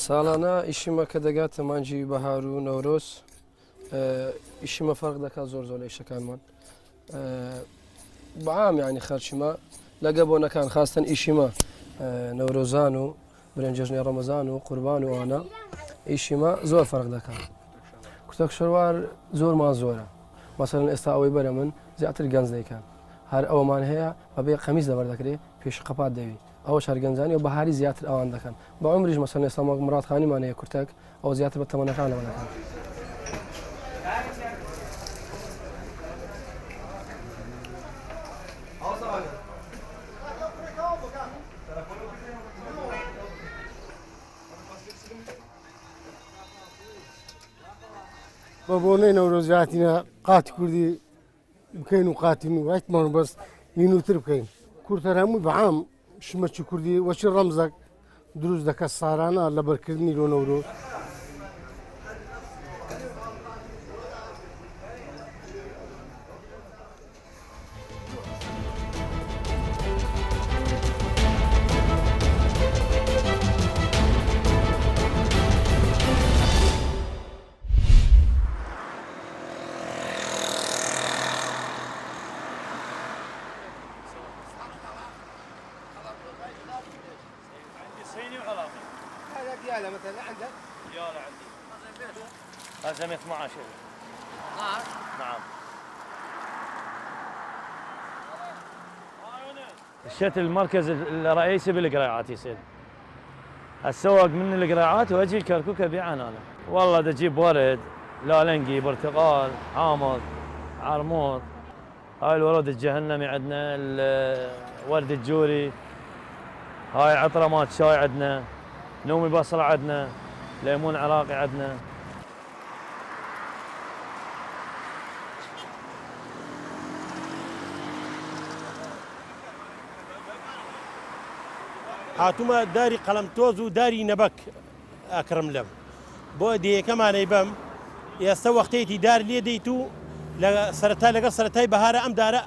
ساڵانە ئیشیمە کە دەگاتە مانجی بەهار و نەورۆز ئیشیمە فەرق دەکات زۆر لە ئیشەکانمان بەعام یعنی خەرچیمە لەگە بۆنەکان خاستن ئیشیمە نەورۆزان و برنجێژنی ڕەمەزان و قوربان و ئەوانە ئیشیمە زۆر فەرق دەکات کوتە کشەروار زۆرمان زۆرە مەسەڵەن ئێستا ئەوەی بەرە من زیاتر گەنج دەیکەن هەر ئەوەمان هەیە بەبێ قەمیز دەبەردەکرێت پێش قەپات دەوی ئەوە شارگەنجانی و بەهاری زیاتر ئەوان دەکەن بە عمریش مەسەڵەن ئێستا مڕاتخانیمان هەیە کورتەک ئەو زیاتر بە تەمەنەکانەوە دەکەن بە بۆنەی نەورۆزیاتینە قاتی کوردی بکەین و قاتین و هیچمان بەس هینوتر بکەین کورتەر هەمووی بەعام شمەچی کوردی وەچی ڕەمزەک دروست دەکات سارانە لە بەرکردنی لۆ نەورۆز هذا دياله مثلا عندك؟ دياله عندي. هذا 112 نعم. الشتل المركز الرئيسي بالقراعات يصير. السواق من القراعات واجي الكركوك ابيعها انا. والله تجيب ورد، لالنقي، برتقال، حامض، عرموط. هاي الورد الجهنمي عندنا، الورد الجوري. هاي عطرة مات شاي عندنا، نومي بصل عندنا، ليمون عراقي عندنا. هاتوما داری قەڵەمتۆز و داری نەبەک ئەکرم لەم بۆ دیەکەمانەی بەم ئێستا وەختەیەکی دار لێ دەیت و لە سەرەتا لەگەڵ سەرەتای بەهارە ئەم دارە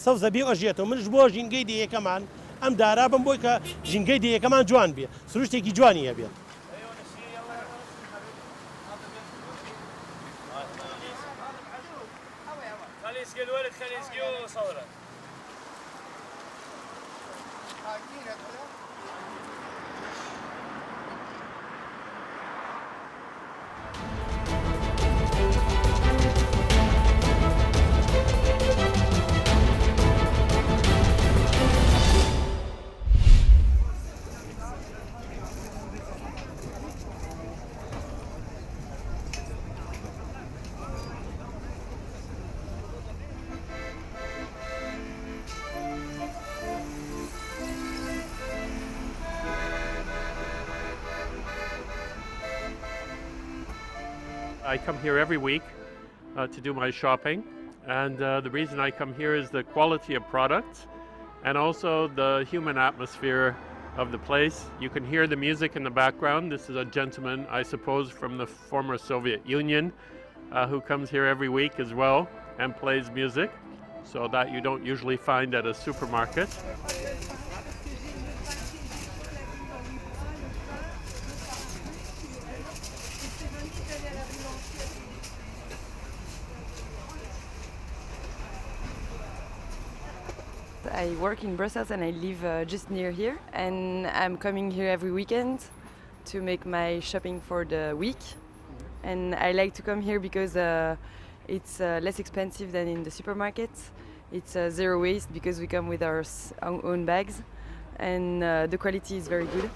سەوزە بێ ئەژێتەوە منش بۆ ژینگەی دیەکەمان ئەم دارا بم بۆی کە ژینگەی دیەکەمان جوان بێ سروشتێکی جوانی هەبێ. I come here every week to do my shopping, and the reason I come here is the quality of products and also the human atmosphere of the place. You can hear the music in the background. This is a gentleman, I suppose, from the former Soviet Union who comes here every week as well and plays music, so that you don't usually find at a supermarket. I work in Brussels and I live just near here, and I'm coming here every weekend to make my shopping for the week. And I like to come here because it's less expensive than in the supermarket. It's zero waste because we come with our own bags, and the quality is very good.